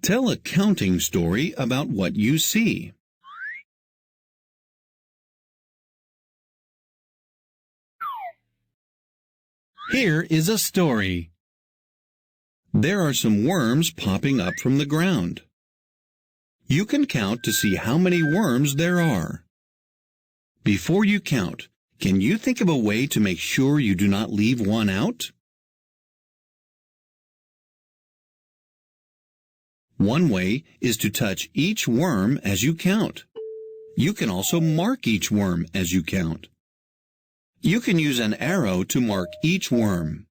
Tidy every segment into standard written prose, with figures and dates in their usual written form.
Tell a counting story about what you see. Here is a story. There are some worms popping up from the ground. You can count to see how many worms there are. Before you count, can you think of a way to make sure you do not leave one out? One way is to touch each worm as you count. You can also mark each worm as you count. You can use an arrow to mark each worm.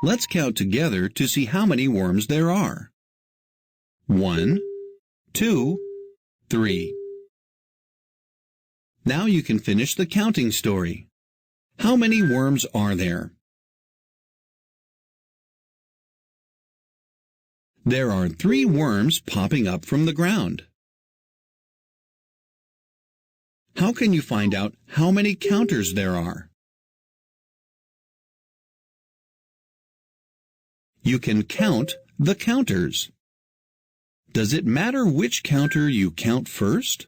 Let's count together to see how many worms there are. 1, 2, 3. Now you can finish the counting story. How many worms are there? There are 3 worms popping up from the ground. How can you find out how many counters there are? You can count the counters. Does it matter which counter you count first?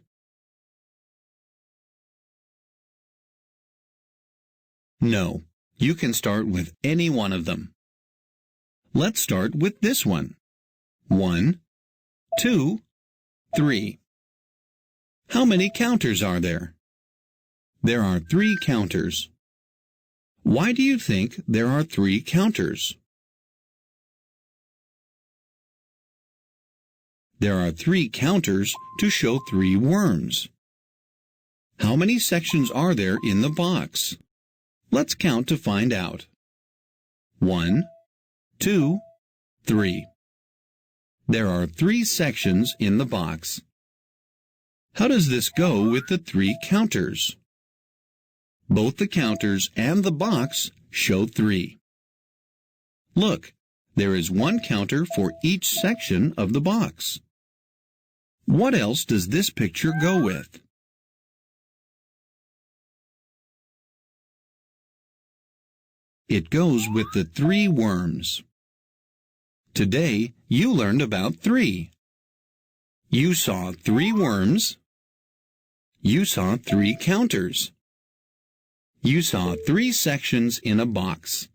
No, you can start with any one of them. Let's start with this one. 1, 2, 3. How many counters are there? There are 3 counters. Why do you think there are 3 counters? There are 3 counters to show 3 worms. How many sections are there in the box? Let's count to find out. 1, 2, 3. There are 3 sections in the box. How does this go with the 3 counters? Both the counters and the box show 3. Look, there is 1 counter for each section of the box. What else does this picture go with? It goes with the 3 worms. Today, you learned about 3. You saw 3 worms. You saw 3 counters. You saw 3 sections in a box.